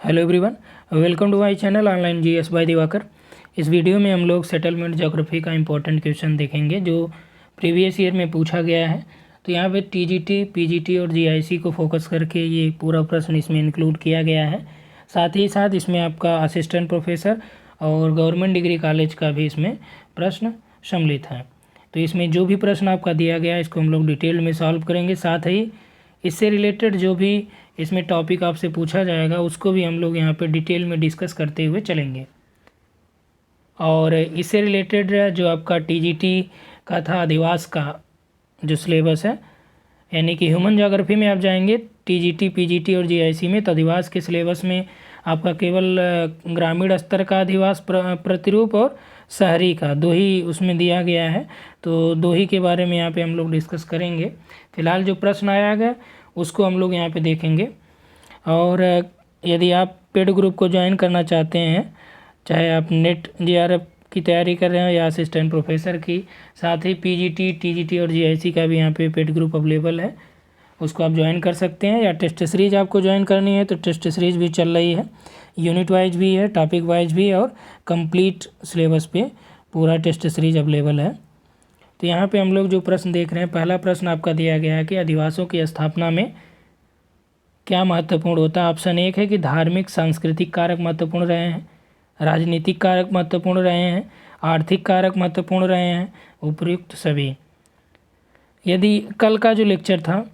Hello everyone, welcome to my channel online GS by Diwakar. इस video में हम लोग सेटलमेंट ज्योग्राफी का इंपॉर्टेंट क्वेश्चन देखेंगे जो प्रीवियस ईयर में पूछा गया है। तो यहाँ पे टीजीटी, पीजीटी और जीआईसी को फोकस करके ये पूरा प्रश्न इसमें इंक्लूड किया गया है। साथ ही साथ इसमें आपका असिस्टेंट प्रोफेसर और गवर्नमेंट डिग्री कॉलेज का भी इसमें प्रश्न सम्मिलित है। तो इसमें जो भी प्रश्न आपका दिया गया है इसको हम लोग डिटेल में सॉल्व करेंगे। साथ ही इससे रिलेटेड जो भी इसमें टॉपिक आपसे पूछा जाएगा उसको भी हम लोग यहाँ पे डिटेल में डिस्कस करते हुए चलेंगे। और इससे रिलेटेड जो आपका टीजीटी का था अधिवास का जो सिलेबस है, यानी कि ह्यूमन ज्योग्राफी में आप जाएंगे टीजीटी, पीजीटी और जीआईसी में, तो अधिवास के सिलेबस में आपका केवल ग्रामीण स्तर का अधिवास प्रतिरूप और शहरी का दो ही उसमें दिया गया है। तो दो ही के बारे में यहाँ पे हम लोग डिस्कस करेंगे। फिलहाल जो प्रश्न आया गया उसको हम लोग यहाँ पे देखेंगे। और यदि आप पेड ग्रुप को ज्वाइन करना चाहते हैं, चाहे आप नेट जीआरएफ की तैयारी कर रहे हो या असिस्टेंट प्रोफेसर की, साथ ही पीजीटी, टीजीटी और जीआईसी का भी यहाँ पे पेड ग्रुप अवेलेबल है, उसको आप ज्वाइन कर सकते हैं। या टेस्ट सीरीज आपको ज्वाइन करनी है तो टेस्ट सीरीज भी चल रही है, यूनिट वाइज भी है, टॉपिक वाइज भी, और कंप्लीट सिलेबस पे पूरा टेस्ट सीरीज अवेलेबल है। तो यहाँ पे हम लोग जो प्रश्न देख रहे हैं, पहला प्रश्न आपका दिया गया है कि अधिवासों की स्थापना में क्या महत्वपूर्ण होता है। ऑप्शन एक है कि धार्मिक सांस्कृतिक कारक महत्वपूर्ण रहे हैं, राजनीतिक कारक महत्वपूर्ण रहे हैं, आर्थिक कारक महत्वपूर्ण रहे हैं, उपयुक्त सभी। यदि कल का जो लेक्चर था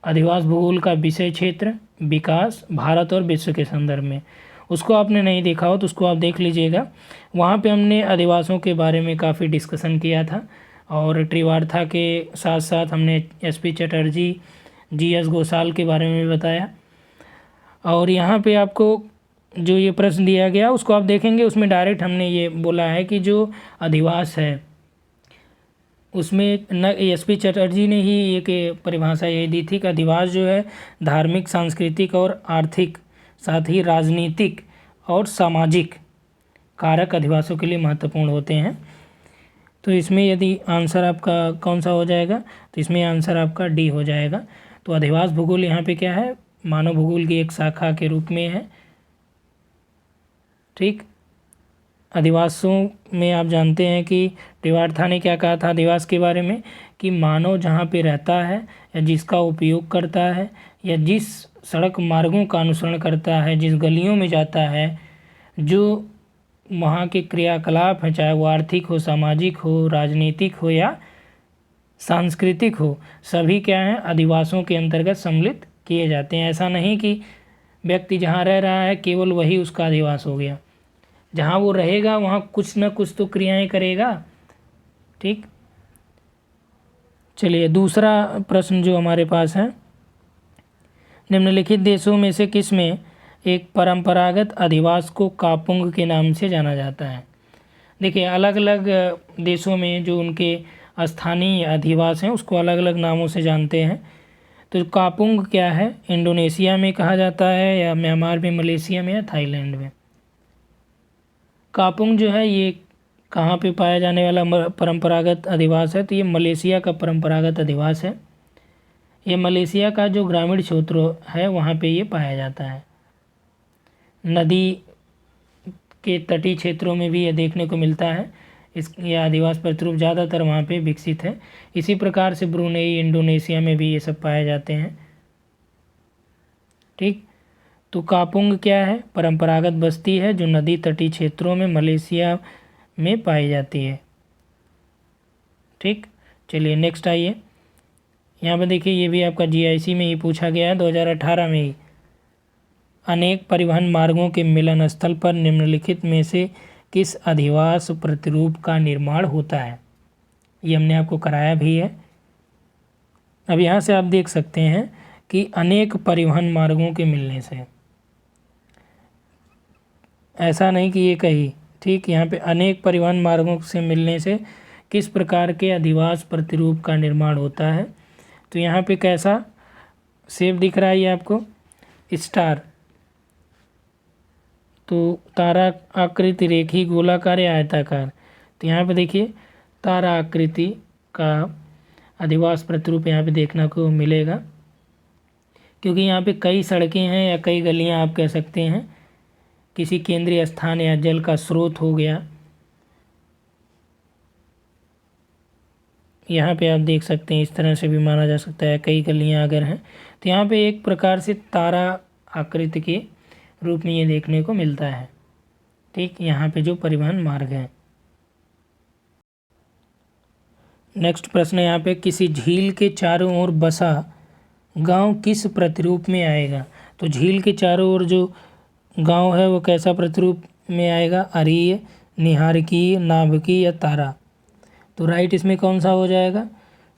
अधिवास भूगोल का विषय क्षेत्र, विकास, भारत और विश्व के संदर्भ में, उसको आपने नहीं देखा हो तो उसको आप देख लीजिएगा। वहाँ पे हमने अधिवासों के बारे में काफ़ी डिस्कशन किया था और त्रिवार्था के साथ साथ हमने एसपी चटर्जी, जीएस घोषाल के बारे में भी बताया। और यहाँ पे आपको जो ये प्रश्न दिया गया उसको आप देखेंगे, उसमें डायरेक्ट हमने ये बोला है कि जो अधिवास है उसमें न एसपी चटर्जी ने ही एक परिभाषा ये दी थी कि अधिवास जो है धार्मिक, सांस्कृतिक और आर्थिक, साथ ही राजनीतिक और सामाजिक कारक अधिवासों के लिए महत्वपूर्ण होते हैं। तो इसमें यदि आंसर आपका कौन सा हो जाएगा, तो इसमें आंसर आपका डी हो जाएगा। तो अधिवास भूगोल यहाँ पे क्या है, मानव भूगोल की एक शाखा के रूप में है। ठीक, अधिवासों में आप जानते हैं कि त्रिवार्था ने क्या कहा था अधिवास के बारे में, कि मानव जहाँ पे रहता है या जिसका उपयोग करता है या जिस सड़क मार्गों का अनुसरण करता है, जिस गलियों में जाता है, जो वहाँ के क्रियाकलाप हैं, चाहे वो आर्थिक हो, सामाजिक हो, राजनीतिक हो या सांस्कृतिक हो, सभी क्या हैं अधिवासों के अंतर्गत सम्मिलित किए जाते हैं। ऐसा नहीं कि व्यक्ति जहाँ रह रहा है केवल वही उसका अधिवास हो गया, जहाँ वो रहेगा वहाँ कुछ न कुछ तो क्रियाएं करेगा। ठीक, चलिए दूसरा प्रश्न जो हमारे पास है, निम्नलिखित देशों में से किस में एक परंपरागत अधिवास को कापुंग के नाम से जाना जाता है। देखिए अलग अलग देशों में जो उनके स्थानीय अधिवास हैं उसको अलग अलग नामों से जानते हैं। तो कापुंग क्या है, इंडोनेशिया में कहा जाता है, या म्यांमार में, मलेशिया में, या थाईलैंड में। कापुंग जो है ये कहाँ पे पाया जाने वाला परंपरागत अधिवास है, तो ये मलेशिया का परंपरागत अधिवास है। ये मलेशिया का जो ग्रामीण क्षेत्र है वहाँ पे ये पाया जाता है। नदी के तटीय क्षेत्रों में भी ये देखने को मिलता है। यह अधिवास प्रतिरूप ज़्यादातर वहाँ पे विकसित है। इसी प्रकार से ब्रुनेई, इंडोनेशिया में भी ये सब पाए जाते हैं। ठीक, तो कापुंग क्या है, परंपरागत बस्ती है जो नदी तटीय क्षेत्रों में मलेशिया में पाई जाती है। ठीक, चलिए नेक्स्ट आइए। यहाँ पर देखिए ये भी आपका जीआईसी में ही पूछा गया है 2018 में ही। अनेक परिवहन मार्गों के मिलन स्थल पर निम्नलिखित में से किस अधिवास प्रतिरूप का निर्माण होता है। ये हमने आपको कराया भी है। अब यहाँ से आप देख सकते हैं कि अनेक परिवहन मार्गों के मिलने से, ऐसा नहीं कि ये कही, ठीक, यहाँ पे अनेक परिवहन मार्गों से मिलने से किस प्रकार के अधिवास प्रतिरूप का निर्माण होता है। तो यहाँ पे कैसा शेप दिख रहा है ये आपको, स्टार, तो तारा आकृति, रेखी, गोलाकार या आयताकार। तो यहाँ पे देखिए तारा आकृति का अधिवास प्रतिरूप यहाँ पे देखने को मिलेगा। क्योंकि यहाँ पे कई सड़कें हैं या कई गलियाँ आप कह सकते हैं, किसी केंद्रीय स्थान या जल का स्रोत हो गया। यहाँ पे आप देख सकते हैं इस तरह से भी माना जा सकता है, कई गलियाँ अगर हैं तो यहाँ पे एक प्रकार से तारा आकृति के रूप में ये देखने को मिलता है। ठीक, यहाँ पे जो परिवहन मार्ग है। नेक्स्ट प्रश्न यहाँ पे, किसी झील के चारों ओर बसा गांव किस प्रतिरूप में आएगा? तो झील के चारों ओर जो गांव है वो कैसा प्रतिरूप में आएगा? अरीय, निहारकीय, नाभिकीय या तारा? तो राइट इसमें कौन सा हो जाएगा?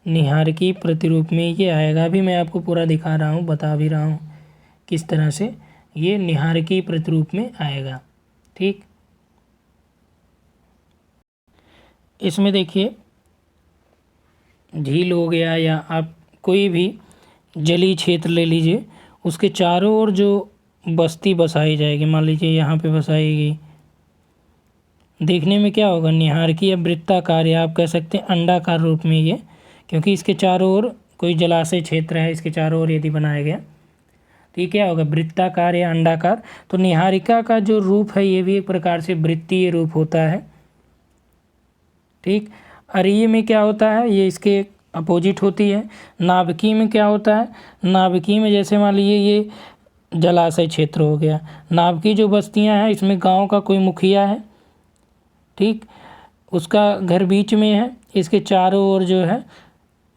निहारकीय प्रतिरूप में ये आएगा। अभी मैं आपको पूरा दिखा रहा हूँ, बता भी रहा हूँ किस तरह से ये निहारकीय प्रतिरूप में आएगा। ठीक, इसमें देखिए झील हो गया या आप कोई भी जलीय क्षेत्र ले लीजिए, उसके चारों ओर जो बस्ती बसाई जाएगी, मान लीजिए यहाँ पे बसाएगी, देखने में क्या होगा? निहारकीय या वृत्ताकार या आप कह सकते हैं अंडाकार रूप में ये, क्योंकि इसके चारों ओर कोई जलाशय क्षेत्र है, इसके चारों ओर यदि बनाया गया तो ये क्या होगा? वृत्ताकार या अंडाकार। तो निहारिका का जो रूप है ये भी एक प्रकार से वृत्तीय रूप होता है। ठीक, अरीय में क्या होता है? ये इसके अपोजिट होती है। नाभिकीय में क्या होता है? नाभिकीय में जैसे मान लीजिए ये जलाशय क्षेत्र हो गया, नाभिकीय जो बस्तियां हैं इसमें गांव का कोई मुखिया है, ठीक, उसका घर बीच में है, इसके चारों ओर जो है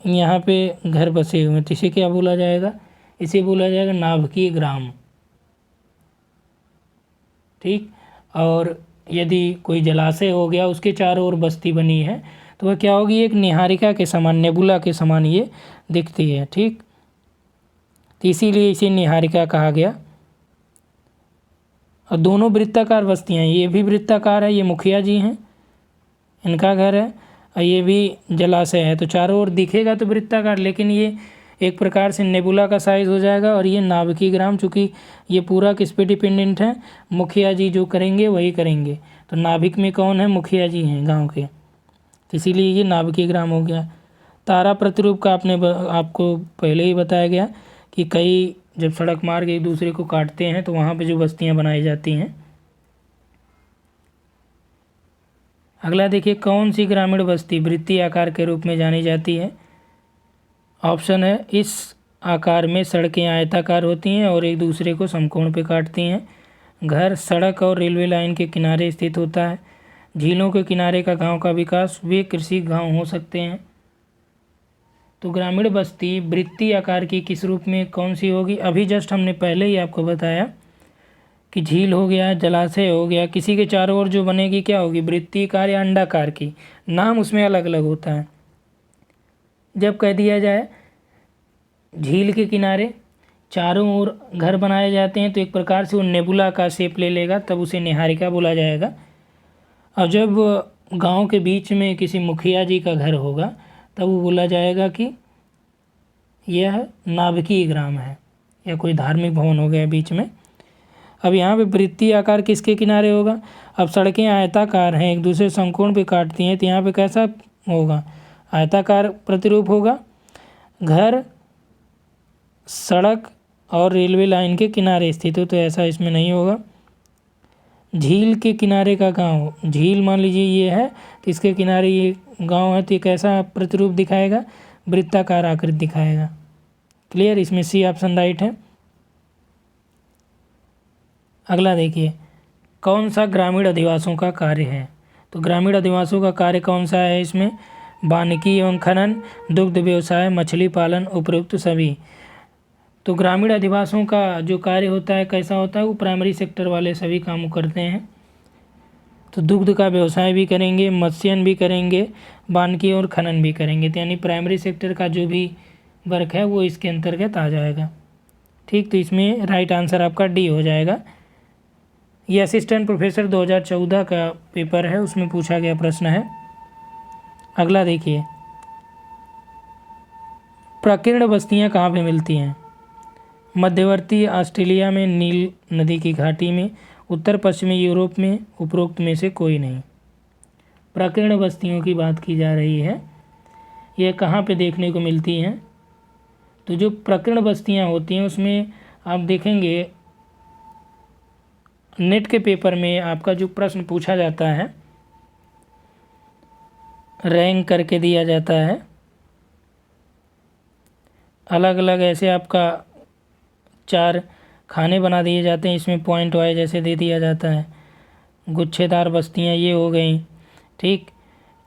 यहाँ पे घर बसे हुए हैं, तो इसे क्या बोला जाएगा? इसे बोला जाएगा नाभिकीय ग्राम। ठीक, और यदि कोई जलाशय हो गया उसके चारों ओर बस्ती बनी है तो वह क्या होगी? एक निहारिका के समान, नेबुला के समान ये दिखती है। ठीक, तो इसीलिए इसे निहारिका कहा गया। और दोनों वृत्ताकार बस्तियां, ये भी वृत्ताकार है, ये मुखिया जी हैं, इनका घर है, और ये भी जलाशय है, तो चारों ओर दिखेगा तो वृत्ताकार, लेकिन ये एक प्रकार से नेबुला का साइज हो जाएगा। और ये नाभिकीय ग्राम, चूँकि ये पूरा किस पे डिपेंडेंट है? मुखिया जी जो करेंगे वही करेंगे। तो नाभिक में कौन है? मुखिया जी हैं गांव के, तो इसीलिए ये नाभिकीय ग्राम हो गया। तारा प्रतिरूप का आपको पहले ही बताया गया कि कई जब सड़क मार्ग एक दूसरे को काटते हैं तो वहाँ पे जो बस्तियाँ बनाई जाती हैं। अगला देखिए, कौन सी ग्रामीण बस्ती वृत्तीय आकार के रूप में जानी जाती है? ऑप्शन है, इस आकार में सड़कें आयताकार होती हैं और एक दूसरे को समकोण पे काटती हैं। घर सड़क और रेलवे लाइन के किनारे स्थित होता है। झीलों के किनारे का गांव का विकास, वे कृषि गांव हो सकते हैं। तो ग्रामीण बस्ती वृत्तीय आकार की किस रूप में कौन सी होगी? अभी जस्ट हमने पहले ही आपको बताया कि झील हो गया, जलाशय हो गया, किसी के चारों ओर जो बनेगी क्या होगी? वृत्तीकार या अंडाकार की। नाम उसमें अलग अलग होता है। जब कह दिया जाए झील के किनारे चारों ओर घर बनाए जाते हैं तो एक प्रकार से वो नेबुला का शेप ले लेगा, तब उसे निहारिका बोला जाएगा। और जब गांव के बीच में किसी मुखिया जी का घर होगा तब वो बोला जाएगा कि यह नाभिकीय ग्राम है, या कोई धार्मिक भवन हो गया बीच में। अब यहाँ पे वृत्तीय आकार किसके किनारे होगा? अब सड़कें आयताकार हैं, एक दूसरे समकोण पे काटती हैं, तो यहाँ पे कैसा होगा? आयताकार प्रतिरूप होगा। घर सड़क और रेलवे लाइन के किनारे स्थित हो, तो ऐसा इसमें नहीं होगा। झील के किनारे का गांव, झील मान लीजिए ये है तो इसके किनारे ये गांव है, तो ये कैसा प्रतिरूप दिखाएगा? वृत्ताकार आकृति दिखाएगा। क्लियर, इसमें सी ऑप्शन राइट है। अगला देखिए, कौन सा ग्रामीण अधिवासों का कार्य है? तो ग्रामीण अधिवासों का कार्य कौन सा है इसमें? वानिकी एवं खनन, दुग्ध व्यवसाय, मछली पालन, उपरोक्त सभी। तो ग्रामीण अधिवासों का जो कार्य होता है कैसा होता है? वो प्राइमरी सेक्टर वाले सभी काम करते हैं। तो दुग्ध का व्यवसाय भी करेंगे, मत्स्यन भी करेंगे, वानिकी और खनन भी करेंगे। तो यानी प्राइमरी सेक्टर का जो भी वर्क है वो इसके अंतर्गत आ जाएगा। ठीक, तो इसमें राइट आंसर आपका डी हो जाएगा। ये असिस्टेंट प्रोफेसर 2014 का पेपर है, उसमें पूछा गया प्रश्न है। अगला देखिए, प्राकीर्ण बस्तियाँ कहाँ पे मिलती हैं? मध्यवर्ती ऑस्ट्रेलिया में नील नदी की घाटी में, उत्तर पश्चिमी यूरोप में, उपरोक्त में से कोई नहीं। प्राकीर्ण बस्तियों की बात की जा रही है, यह कहाँ पे देखने को मिलती हैं? तो जो प्रकीर्ण बस्तियाँ होती हैं उसमें आप देखेंगे नेट के पेपर में आपका जो प्रश्न पूछा जाता है रैंक करके दिया जाता है, अलग अलग ऐसे आपका 4 खाने बना दिए जाते हैं, इसमें पॉइंट वाइज ऐसे दे दिया जाता है। गुच्छेदार बस्तियाँ ये हो गई, ठीक।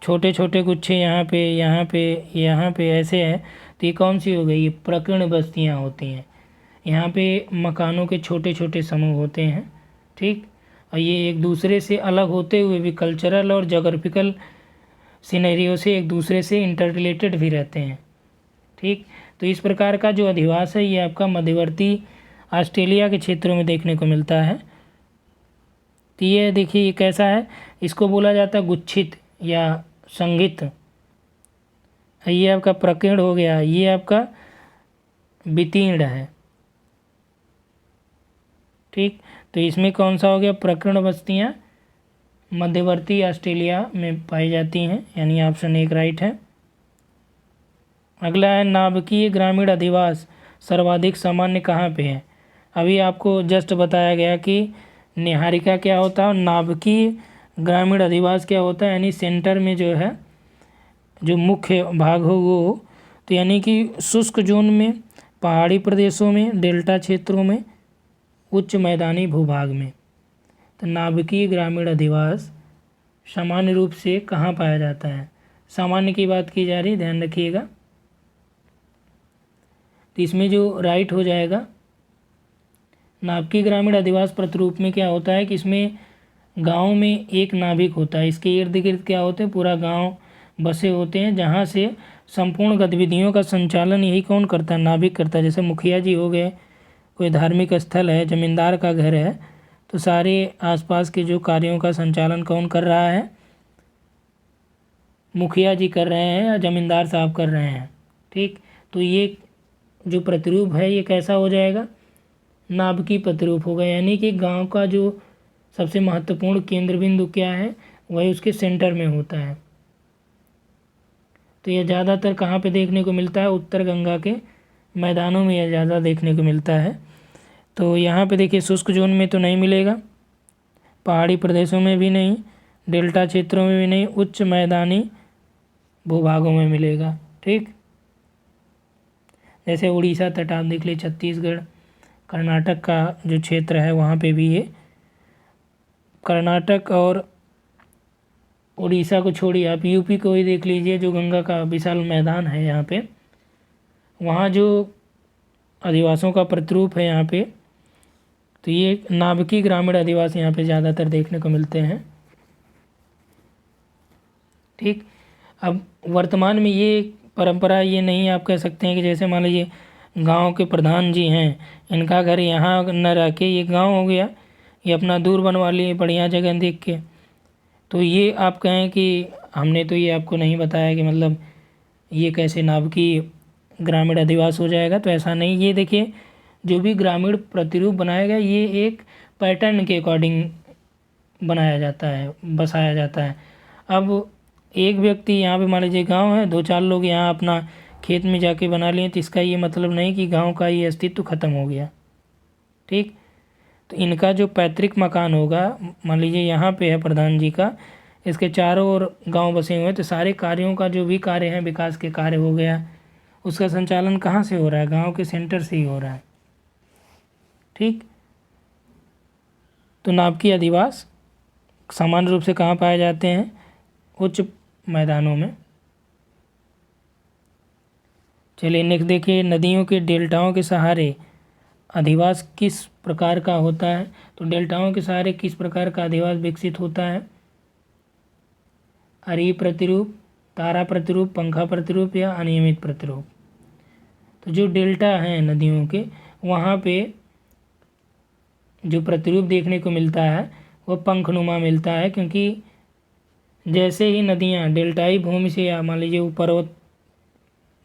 छोटे छोटे गुच्छे यहाँ पे यहाँ पे यहाँ पे ऐसे है, तो ये कौन सी हो गई? ये प्रकीर्ण बस्तियाँ होती हैं। यहाँ पे मकानों के छोटे छोटे समूह होते हैं, ठीक। और ये एक दूसरे से अलग होते हुए भी कल्चरल और जोग्राफिकल सिनेरियो से एक दूसरे से इंटर रिलेटेड भी रहते हैं, ठीक। तो इस प्रकार का जो अधिवास है ये आपका मध्यवर्ती ऑस्ट्रेलिया के क्षेत्रों में देखने को मिलता है। तो ये देखिए ये कैसा है, इसको बोला जाता है गुच्छित या संघित। ये आपका प्रकीर्ण हो गया, ये आपका वितीर्ण है, ठीक। तो इसमें कौन सा हो गया? प्रकीर्ण बस्तियाँ मध्यवर्ती ऑस्ट्रेलिया में पाई जाती हैं, यानी ऑप्शन 1 राइट है। अगला है नाभिकीय ग्रामीण अधिवास सर्वाधिक सामान्य कहाँ पे है? अभी आपको जस्ट बताया गया कि निहारिका क्या होता है और नाभिकीय ग्रामीण अधिवास क्या होता है, यानी सेंटर में जो है जो मुख्य भाग हो वो, तो यानी कि शुष्क जोन में, पहाड़ी प्रदेशों में, डेल्टा क्षेत्रों में, उच्च मैदानी भूभाग में। तो नाभिकीय ग्रामीण अधिवास सामान्य रूप से कहाँ पाया जाता है? सामान्य की बात की जा रही, ध्यान रखिएगा। तो इसमें जो राइट हो जाएगा, नाभिकीय ग्रामीण अधिवास प्रतिरूप में क्या होता है कि इसमें गांव में एक नाभिक होता है, इसके इर्द गिर्द क्या होते हैं? पूरा गांव बसे होते हैं, जहां से संपूर्ण गतिविधियों का संचालन यही कौन करता है? नाभिक करता है। जैसे मुखिया जी हो गए, कोई धार्मिक स्थल है, जमींदार का घर है, तो सारे आसपास के जो कार्यों का संचालन कौन कर रहा है? मुखिया जी कर रहे हैं या जमींदार साहब कर रहे हैं, ठीक। तो ये जो प्रतिरूप है ये कैसा हो जाएगा? नाभिकीय प्रतिरूप होगा, यानी कि गांव का जो सबसे महत्वपूर्ण केंद्र बिंदु क्या है वही उसके सेंटर में होता है। तो यह ज़्यादातर कहाँ पे देखने को मिलता है? उत्तर गंगा के मैदानों में यह ज़्यादा देखने को मिलता है। तो यहाँ पे देखिए शुष्क जोन में तो नहीं मिलेगा, पहाड़ी प्रदेशों में भी नहीं, डेल्टा क्षेत्रों में भी नहीं, उच्च मैदानी भूभागों में मिलेगा, ठीक। जैसे उड़ीसा तट आप देख लीजिए, छत्तीसगढ़, कर्नाटक का जो क्षेत्र है वहाँ पे भी ये, कर्नाटक और उड़ीसा को छोड़िए, आप यूपी को ही देख लीजिए, जो गंगा का विशाल मैदान है यहाँ पे, वहाँ जो आदिवासियों का प्रतिरूप है यहाँ पे, तो ये नाभिकीय ग्रामीण आदिवासी यहाँ पे ज़्यादातर देखने को मिलते हैं, ठीक। अब वर्तमान में ये परंपरा ये नहीं आप कह सकते हैं कि जैसे मान लीजिए गांव के प्रधान जी हैं, इनका घर यहाँ न रह के ये गांव हो गया, ये अपना दूर बनवा लिए बढ़िया जगह देख के, तो ये आप कहें कि हमने तो ये आपको नहीं बताया कि मतलब ये कैसे नाभिकीय ग्रामीण अधिवास हो जाएगा। तो ऐसा नहीं, ये देखिए जो भी ग्रामीण प्रतिरूप बनाया गया ये एक पैटर्न के अकॉर्डिंग बनाया जाता है, बसाया जाता है। अब एक व्यक्ति यहाँ पे मान लीजिए गांव है, 2-4 लोग यहाँ अपना खेत में जाके बना लिए, तो इसका ये मतलब नहीं कि गांव का ये अस्तित्व खत्म हो गया, ठीक। तो इनका जो पैतृक मकान होगा, मान लीजिए यहाँ पे है प्रधान जी का, इसके चारों ओर गांव बसे हुए हैं, तो सारे कार्यों का जो भी कार्य है, विकास के कार्य हो गया, उसका संचालन कहाँ से हो रहा है? गांव के सेंटर से ही हो रहा है, ठीक। तो नाभिकीय अधिवास सामान्य रूप से कहाँ पाए जाते हैं? उच्च मैदानों में। चलिए नेक्स्ट देखिए, नदियों के डेल्टाओं के सहारे अधिवास किस प्रकार का होता है? तो डेल्टाओं के सहारे किस प्रकार का अधिवास विकसित होता है? अरीय प्रतिरूप, तारा प्रतिरूप, पंखा प्रतिरूप या अनियमित प्रतिरूप। तो जो डेल्टा हैं नदियों के, वहाँ पे जो प्रतिरूप देखने को मिलता है वह पंखनुमा मिलता है, क्योंकि जैसे ही नदियाँ डेल्टाई भूमि से या मान लीजिए पर्वत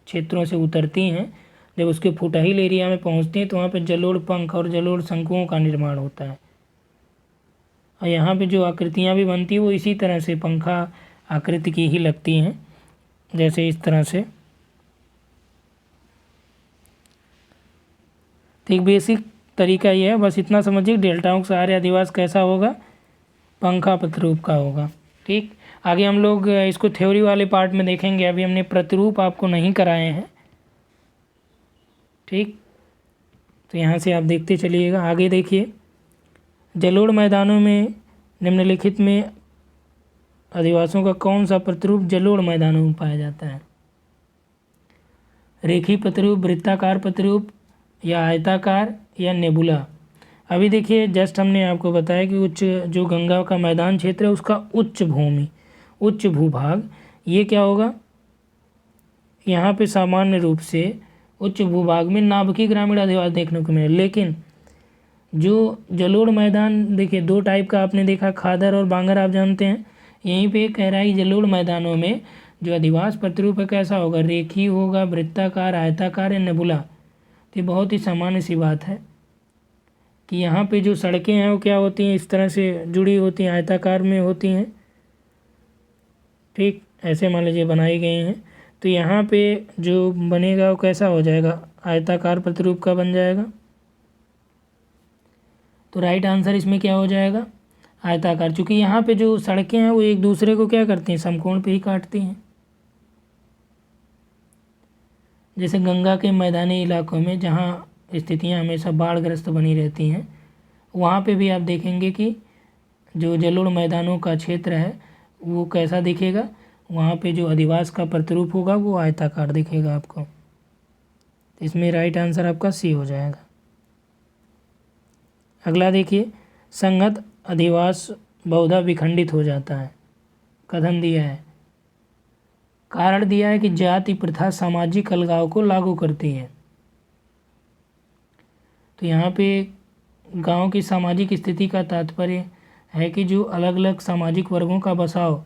क्षेत्रों से उतरती हैं, जब उसके फुटहिल एरिया में पहुँचती हैं तो वहाँ पे जलोढ़ पंख और जलोढ़ शंकुओं का निर्माण होता है, और यहाँ पे जो आकृतियाँ भी बनती हैं वो इसी तरह से पंखा आकृति की ही लगती हैं, जैसे इस तरह से। तो एक बेसिक तरीका ये है, बस इतना समझिए डेल्टाओं का आर्य अधिवास कैसा होगा, पंखा प्रतिरूप का होगा। ठीक, आगे हम लोग इसको थ्योरी वाले पार्ट में देखेंगे, अभी हमने प्रतिरूप आपको नहीं कराए हैं। ठीक, तो यहाँ से आप देखते चलिएगा। आगे देखिए, जलोढ़ मैदानों में निम्नलिखित में अधिवासों का कौन सा प्रतिरूप जलोढ़ मैदानों में पाया जाता है? रेखी प्रतिरूप, वृत्ताकार प्रतिरूप, या आयताकार, या नेबुला। अभी देखिए, जस्ट हमने आपको बताया कि उच्च जो गंगा का मैदान क्षेत्र है उसका उच्च भूमि, उच्च भूभाग, ये क्या होगा, यहाँ पे सामान्य रूप से उच्च भूभाग में नाभिकीय ग्रामीण अधिवास देखने को मिले। लेकिन जो जलोढ़ मैदान, देखिए दो टाइप का आपने देखा, खादर और बांगर, आप जानते हैं। यहीं पे कह रहा है कि जलोढ़ मैदानों में जो अधिवास प्रतिरूप है कैसा होगा, रेखी होगा, वृत्ताकार, आयताकार, या नेबुला। तो ये बहुत ही सामान्य सी बात है कि यहाँ पे जो सड़कें हैं वो क्या होती हैं, इस तरह से जुड़ी होती हैं, आयताकार में होती हैं। ठीक, ऐसे मान लीजिए बनाई गई हैं। तो यहाँ पे जो बनेगा वो कैसा हो जाएगा, आयताकार प्रतिरूप का बन जाएगा। तो राइट आंसर इसमें क्या हो जाएगा, आयताकार। चूँकि यहाँ पे जो सड़कें हैं वो एक दूसरे को क्या करती हैं, समकोण पे ही काटती हैं। जैसे गंगा के मैदानी इलाकों में जहाँ स्थितियाँ हमेशा बाढ़ग्रस्त बनी रहती हैं, वहाँ पे भी आप देखेंगे कि जो जलोढ़ मैदानों का क्षेत्र है वो कैसा दिखेगा, वहाँ पे जो अधिवास का प्रतिरूप होगा वो आयताकार दिखेगा आपको। इसमें राइट आंसर आपका सी हो जाएगा। अगला देखिए, संगत अधिवास बहुधा विखंडित हो जाता है। कथन दिया है, कारण दिया है कि जाति प्रथा सामाजिक अलगाव को लागू करती है। तो यहाँ पे गांव की सामाजिक स्थिति का तात्पर्य है कि जो अलग अलग सामाजिक वर्गों का बसाव,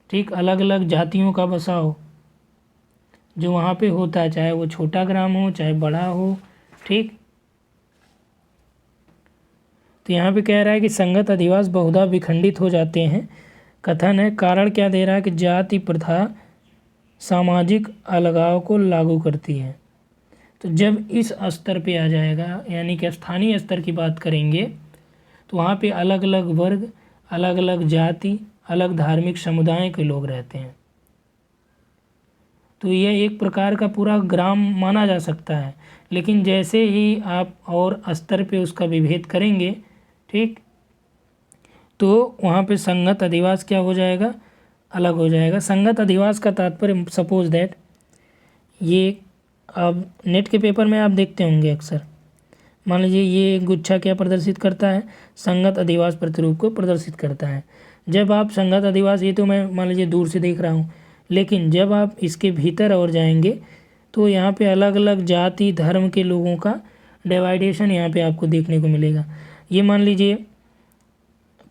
ठीक, अलग अलग जातियों का बसाव जो वहाँ पे होता है, चाहे वो छोटा ग्राम हो चाहे बड़ा हो। ठीक, तो यहाँ पे कह रहा है कि संगत अधिवास बहुधा विखंडित हो जाते हैं। कथन है, कारण क्या दे रहा है कि जाति प्रथा सामाजिक अलगाव को लागू करती है। तो जब इस स्तर पे आ जाएगा, यानी कि स्थानीय स्तर की बात करेंगे, तो वहाँ पे अलग अलग वर्ग, अलग अलग जाति, अलग धार्मिक समुदाय के लोग रहते हैं। तो यह एक प्रकार का पूरा ग्राम माना जा सकता है। लेकिन जैसे ही आप और स्तर पे उसका विभेद करेंगे, ठीक, तो वहाँ पे संगत अधिवास क्या हो जाएगा, अलग हो जाएगा। संगत अधिवास का तात्पर्य, सपोज दैट, ये अब नेट के पेपर में आप देखते होंगे अक्सर, मान लीजिए ये गुच्छा क्या प्रदर्शित करता है, संगत अधिवास प्रतिरूप को प्रदर्शित करता है। जब आप संगत अधिवास, ये तो मैं मान लीजिए दूर से देख रहा हूँ, लेकिन जब आप इसके भीतर और जाएंगे तो यहाँ पे अलग अलग जाति धर्म के लोगों का डिवाइडेशन यहाँ पे आपको देखने को मिलेगा। ये मान लीजिए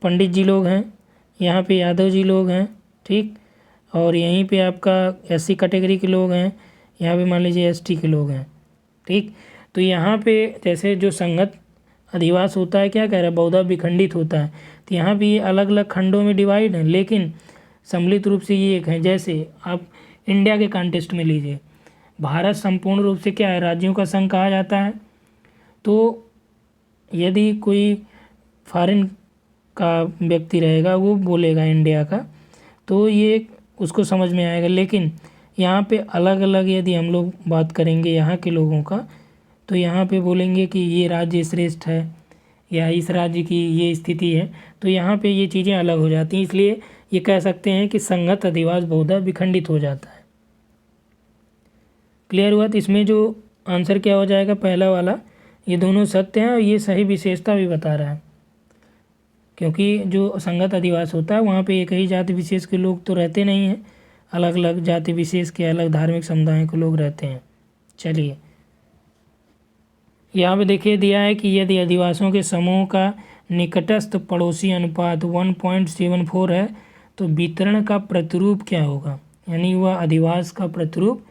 पंडित जी लोग हैं, यहाँ पे यादव जी लोग हैं, ठीक, और यहीं पे आपका एससी कैटेगरी के लोग हैं, यहाँ पे मान लीजिए एसटी के लोग हैं। ठीक, तो यहाँ पे जैसे जो संगत अधिवास होता है, क्या कह रहा है, बहुधा विखंडित होता है। तो यहाँ भी ये अलग अलग खंडों में डिवाइड है, लेकिन सम्मिलित रूप से ये एक है। जैसे आप इंडिया के कॉन्टेक्स्ट में लीजिए, भारत संपूर्ण रूप से क्या है, राज्यों का संघ कहा जाता है। तो यदि कोई फॉरेन का व्यक्ति रहेगा, वो बोलेगा इंडिया का, तो ये उसको समझ में आएगा। लेकिन यहाँ पे अलग अलग यदि हम लोग बात करेंगे यहाँ के लोगों का, तो यहाँ पे बोलेंगे कि ये राज्य श्रेष्ठ है या इस राज्य की ये स्थिति है, तो यहाँ पे ये चीज़ें अलग हो जाती हैं। इसलिए ये कह सकते हैं कि संगत अधिवास बहुधा विखंडित हो जाता है। क्लियर हुआ? तो इसमें जो आंसर क्या हो जाएगा, पहला वाला, ये दोनों सत्य हैं और ये सही विशेषता भी बता रहा है। क्योंकि जो संगत अधिवास होता है वहाँ पे एक ही जाति विशेष के लोग तो रहते नहीं हैं, अलग अलग जाति विशेष के अलग धार्मिक समुदाय के लोग रहते हैं। चलिए, यहाँ पे देखिए दिया है कि यदि अधिवासियों के समूह का निकटस्थ पड़ोसी अनुपात 1.74 है तो वितरण का प्रतिरूप क्या होगा, यानी वह अधिवास का प्रतिरूप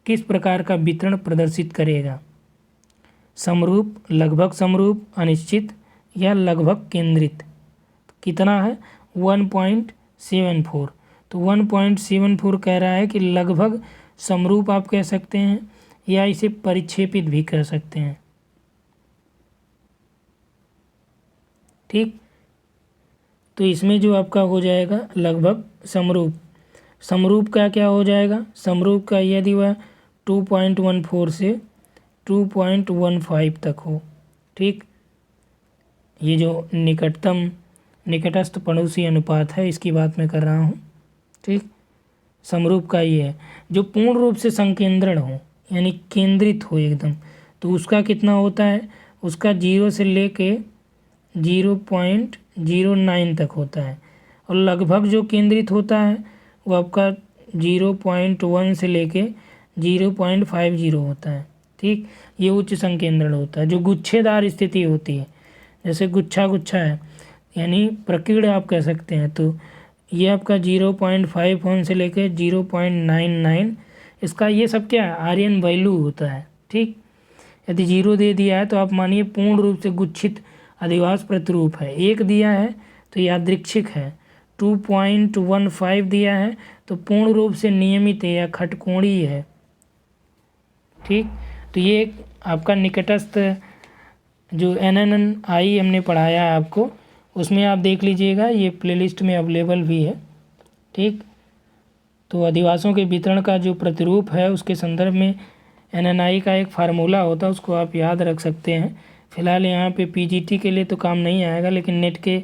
किस प्रकार का वितरण प्रदर्शित करेगा, समरूप, लगभग समरूप, अनिश्चित या लगभग केंद्रित। कितना है, 1.74। तो 1.74 कह रहा है कि लगभग समरूप आप कह सकते हैं या इसे परिक्षेपित भी कर सकते हैं। ठीक, तो इसमें जो आपका हो जाएगा लगभग समरूप, समरूप का क्या हो जाएगा, समरूप का यदि वह 2.14 से 2.15 तक हो। ठीक, ये जो निकटस्थ पड़ोसी अनुपात है इसकी बात मैं कर रहा हूँ। ठीक, समरूप का ये है जो पूर्ण रूप से संकेंद्रण हो यानी केंद्रित हो एकदम, तो उसका कितना होता है, उसका 0 से लेके 0.09 तक होता है, और लगभग जो केंद्रित होता है वो आपका 0.1 से लेके 0.50 होता है। ठीक, ये उच्च संकेंद्रण होता है। जो गुच्छेदार स्थिति होती है, जैसे गुच्छा है यानी प्रकीर्ण आप कह सकते हैं, तो ये आपका 0.51 से लेके 0.99, इसका ये सब क्या है, आर्यन वैल्यू होता है। ठीक, यदि 0 दे दिया है तो आप मानिए पूर्ण रूप से गुच्छित अधिवास प्रतिरूप है। 1 दिया है तो यादृच्छिक है। 2.15 दिया है तो पूर्ण रूप से नियमित है या खटकोणीय है। ठीक, तो ये आपका निकटस्थ जो NNI हमने पढ़ाया है आपको, उसमें आप देख लीजिएगा, ये प्लेलिस्ट में अवेलेबल भी है। ठीक, तो अधिवासों के वितरण का जो प्रतिरूप है उसके संदर्भ में NNI का एक फार्मूला होता है, उसको आप याद रख सकते हैं। फिलहाल यहाँ पे PGT के लिए तो काम नहीं आएगा, लेकिन नेट के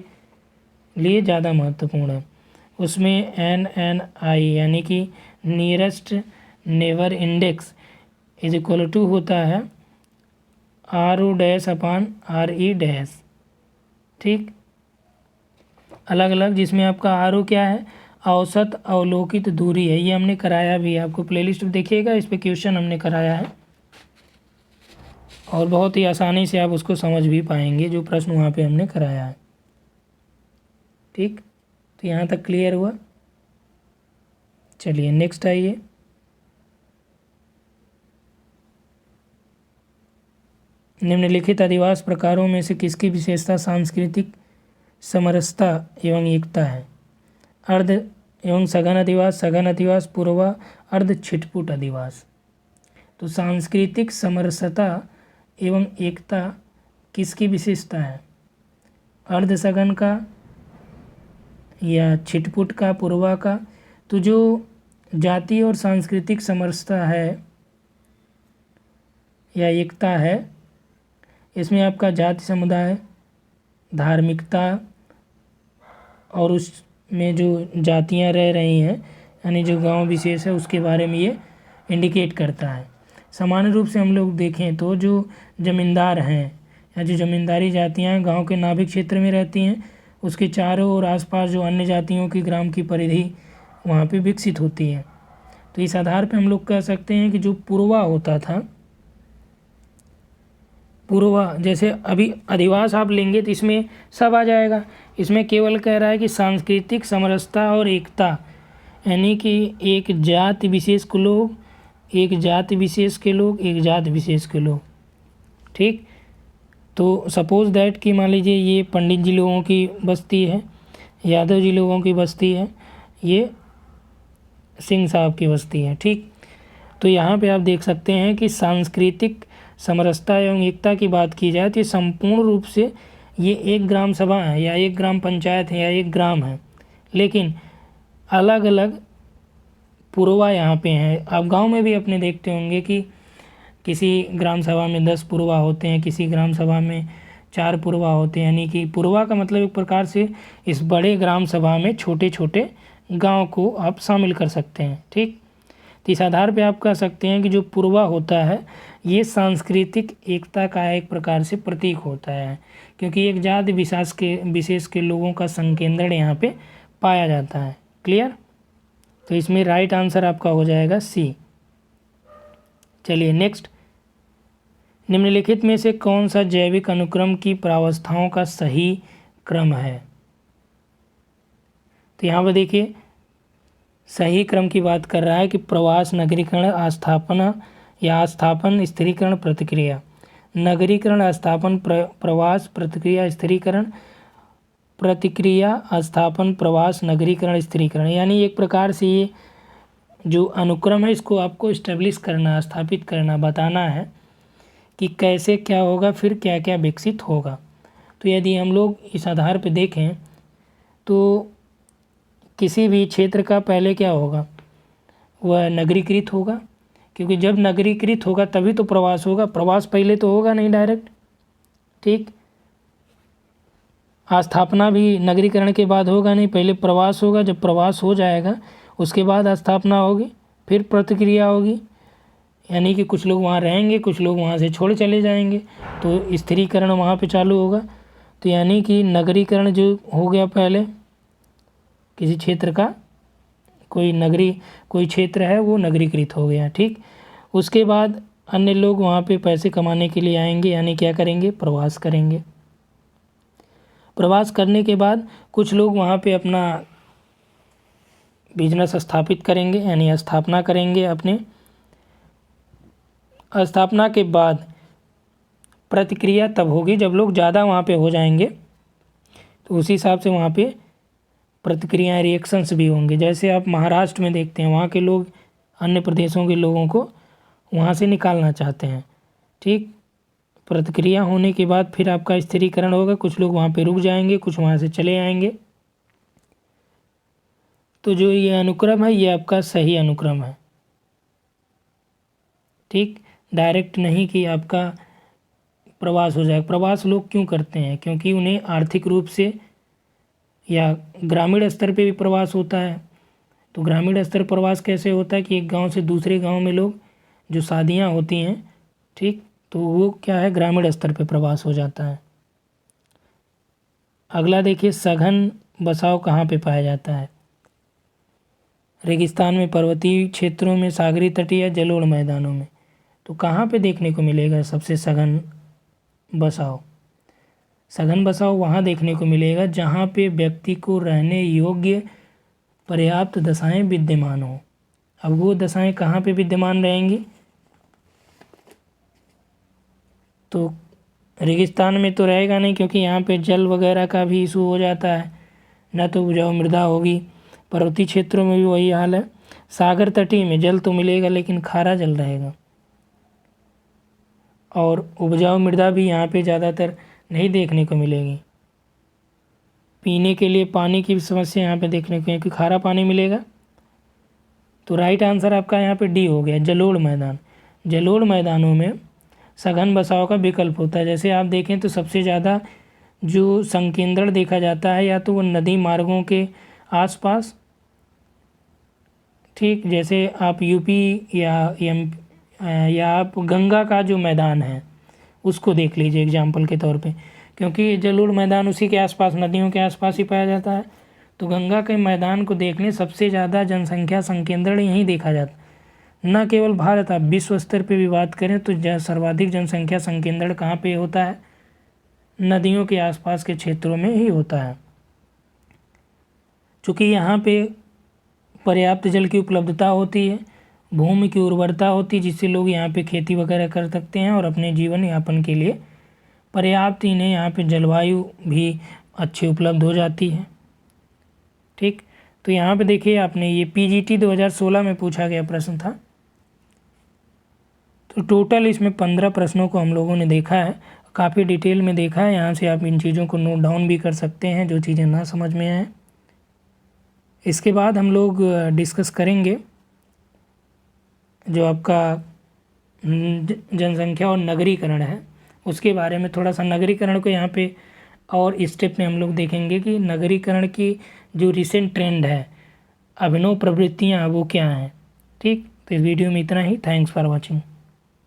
लिए ज़्यादा महत्वपूर्ण है। उसमें NNI यानी कि nearest neighbour index is equal to होता है RO-RE-। ठीक, अलग अलग, जिसमें आपका RO क्या है, औसत अवलोकित दूरी है। ये हमने कराया भी है, आपको प्लेलिस्ट में देखिएगा, इस पे क्वेश्चन हमने कराया है और बहुत ही आसानी से आप उसको समझ भी पाएंगे जो प्रश्न वहाँ पे हमने कराया है। ठीक, तो यहाँ तक क्लियर हुआ। चलिए नेक्स्ट आइए। निम्नलिखित अधिवास प्रकारों में से किसकी विशेषता सांस्कृतिक समरसता एवं एकता है। अर्ध एवं सघन अधिवास, पूर्वा अर्ध छिटपुट अधिवास। तो सांस्कृतिक समरसता एवं एकता किसकी विशेषता है, अर्ध सघन का या छिटपुट का, पूर्वा का। तो जो जाति और सांस्कृतिक समरसता है या एकता है, इसमें आपका जाति समुदाय, धार्मिकता और उसमें जो जातियां रह रही हैं यानी जो गांव विशेष है उसके बारे में ये इंडिकेट करता है। सामान्य रूप से हम लोग देखें तो जो ज़मींदार हैं या जो ज़मींदारी जातियां गांव के नाभिक क्षेत्र में रहती हैं, उसके चारों ओर आसपास जो अन्य जातियों की ग्राम की परिधि वहाँ पे विकसित होती है। तो इस आधार पे हम लोग कह सकते हैं कि जो पूर्वा होता था, पूर्वा जैसे अभी अधिवास आप लेंगे तो इसमें सब आ जाएगा। इसमें केवल कह रहा है कि सांस्कृतिक समरसता और एकता यानी कि एक जाति विशेष के लोग, एक जाति विशेष के लोग, एक जाति विशेष के लोग। ठीक, तो सपोज दैट कि मान लीजिए ये पंडित जी लोगों की बस्ती है, यादव जी लोगों की बस्ती है, ये सिंह साहब की बस्ती है। ठीक, तो यहाँ पे आप देख सकते हैं कि सांस्कृतिक समरसता एवं एकता की बात की जाए तो ये संपूर्ण रूप से ये एक ग्राम सभा है या एक ग्राम पंचायत है या एक ग्राम है, लेकिन अलग अलग पुरवा यहाँ पे हैं। आप गांव में भी अपने देखते होंगे कि किसी ग्राम सभा में 10 पुरवा होते हैं, किसी ग्राम सभा में 4 पुरवा होते हैं। यानी कि पुरवा का मतलब एक प्रकार से इस बड़े ग्राम सभा में छोटे छोटे गांव को आप शामिल कर सकते हैं। ठीक, तो इस आधार पे आप कह सकते हैं कि जो पुरवा होता है ये सांस्कृतिक एकता का एक प्रकार से प्रतीक होता है, क्योंकि एक जाति विशेष के लोगों का संकेंद्रण यहाँ पे पाया जाता है। क्लियर, तो इसमें राइट आंसर आपका हो जाएगा सी। चलिए नेक्स्ट, निम्नलिखित में से कौन सा जैविक अनुक्रम की प्रावस्थाओं का सही क्रम है। तो यहाँ पर देखिए सही क्रम की बात कर रहा है कि प्रवास, नगरीकरण, आस्थापना या आस्थापन, स्थिरीकरण, प्रतिक्रिया। नगरीकरण, आस्थापन, प्रवास, प्रतिक्रिया, स्थिरीकरण, प्रतिक्रिया, आस्थापन, प्रवास, नगरीकरण, स्थिरीकरण। यानी एक प्रकार से ये जो अनुक्रम है इसको आपको इस्टेब्लिश करना, स्थापित करना, बताना है कि कैसे क्या होगा, फिर क्या क्या विकसित होगा। तो यदि हम लोग इस आधार पर देखें तो किसी भी क्षेत्र का पहले क्या होगा, वह नगरीकृत होगा, क्योंकि जब नगरीकृत होगा तभी तो प्रवास होगा। प्रवास पहले तो होगा नहीं डायरेक्ट, ठीक। आस्थापना भी नगरीकरण के बाद होगा नहीं, पहले प्रवास होगा। जब प्रवास हो जाएगा उसके बाद आस्थापना होगी, फिर प्रतिक्रिया होगी, यानी कि कुछ लोग वहाँ रहेंगे, कुछ लोग वहाँ से छोड़ चले जाएंगे, तो स्थिरीकरण वहाँ पे चालू होगा। तो यानी कि नगरीकरण जो हो गया पहले, किसी क्षेत्र का कोई क्षेत्र है वो नगरीकृत हो गया, ठीक। उसके बाद अन्य लोग वहाँ पे पैसे कमाने के लिए आएंगे, यानी क्या करेंगे, प्रवास करेंगे। प्रवास करने के बाद कुछ लोग वहाँ पे अपना बिजनेस स्थापित करेंगे, यानी स्थापना करेंगे अपने। स्थापना के बाद प्रतिक्रिया तब होगी जब लोग ज़्यादा वहाँ पे हो जाएंगे, तो उसी हिसाब से वहाँ पे प्रतिक्रियाएँ, रिएक्शंस भी होंगे। जैसे आप महाराष्ट्र में देखते हैं, वहाँ के लोग अन्य प्रदेशों के लोगों को वहाँ से निकालना चाहते हैं, ठीक। प्रतिक्रिया होने के बाद फिर आपका स्थिरीकरण होगा, कुछ लोग वहाँ पे रुक जाएंगे, कुछ वहाँ से चले आएंगे। तो जो ये अनुक्रम है ये आपका सही अनुक्रम है, ठीक। डायरेक्ट नहीं कि आपका प्रवास हो जाए। प्रवास लोग क्यों करते हैं, क्योंकि उन्हें आर्थिक रूप से या ग्रामीण स्तर पे भी प्रवास होता है। तो ग्रामीण स्तर प्रवास कैसे होता है कि एक गांव से दूसरे गांव में लोग जो शादियां होती हैं, ठीक, तो वो क्या है, ग्रामीण स्तर पे प्रवास हो जाता है। अगला देखिए, सघन बसाव कहाँ पे पाया जाता है। रेगिस्तान में, पर्वतीय क्षेत्रों में, सागरी तटीय या जलोढ़ मैदानों में। तो कहाँ पे देखने को मिलेगा सबसे सघन बसाव? सघन बसाव वहाँ देखने को मिलेगा जहाँ पे व्यक्ति को रहने योग्य पर्याप्त दशाएं विद्यमान हो। अब वो दशाएं कहाँ पे विद्यमान रहेंगी? तो रेगिस्तान में तो रहेगा नहीं, क्योंकि यहाँ पे जल वगैरह का भी इशू हो जाता है, ना तो उपजाऊ मृदा होगी। पर्वतीय क्षेत्रों में भी वही हाल है। सागर तटीय में जल तो मिलेगा लेकिन खारा जल रहेगा, और उपजाऊ मृदा भी यहाँ पे ज़्यादातर नहीं देखने को मिलेगी। पीने के लिए पानी की भी समस्या यहाँ पे देखने को, क्योंकि खारा पानी मिलेगा। तो राइट आंसर आपका यहाँ पे डी हो गया, जलोढ़ मैदान। जलोढ़ मैदानों में सघन बसाव का विकल्प होता है। जैसे आप देखें तो सबसे ज़्यादा जो संकेंद्रण देखा जाता है या तो वो नदी मार्गों के आसपास, ठीक। जैसे आप यूपी या आप गंगा का जो मैदान है उसको देख लीजिए एग्जाम्पल के तौर पे, क्योंकि जलोढ़ मैदान उसी के आसपास, नदियों के आसपास ही पाया जाता है। तो गंगा के मैदान को देखने सबसे ज़्यादा जनसंख्या संकेंद्रण यहीं देखा जाता है। न केवल भारत, आप विश्व स्तर पे भी बात करें तो सर्वाधिक जनसंख्या संकेंद्रण कहाँ पे होता है? नदियों के आसपास के क्षेत्रों में ही होता है। चूँकि यहाँ पे पर्याप्त जल की उपलब्धता होती है, भूमि की उर्वरता होती है, जिससे लोग यहाँ पे खेती वगैरह कर सकते हैं और अपने जीवन यापन के लिए पर्याप्त इन्हें यहाँ पे जलवायु भी अच्छी उपलब्ध हो जाती है, ठीक। तो यहाँ पे देखिए, आपने ये पीजीटी 2016 में पूछा गया प्रश्न था। तो टोटल इसमें 15 प्रश्नों को हम लोगों ने देखा है, काफ़ी डिटेल में देखा है। यहाँ से आप इन चीज़ों को नोट डाउन भी कर सकते हैं जो चीज़ें ना समझ में आए। इसके बाद हम लोग डिस्कस करेंगे जो आपका जनसंख्या और नगरीकरण है उसके बारे में। थोड़ा सा नगरीकरण को यहाँ पे और स्टेप में हम लोग देखेंगे कि नगरीकरण की जो रिसेंट ट्रेंड है, अभिनव प्रवृत्तियाँ वो क्या हैं, ठीक। तो इस वीडियो में इतना ही। Thanks for watching.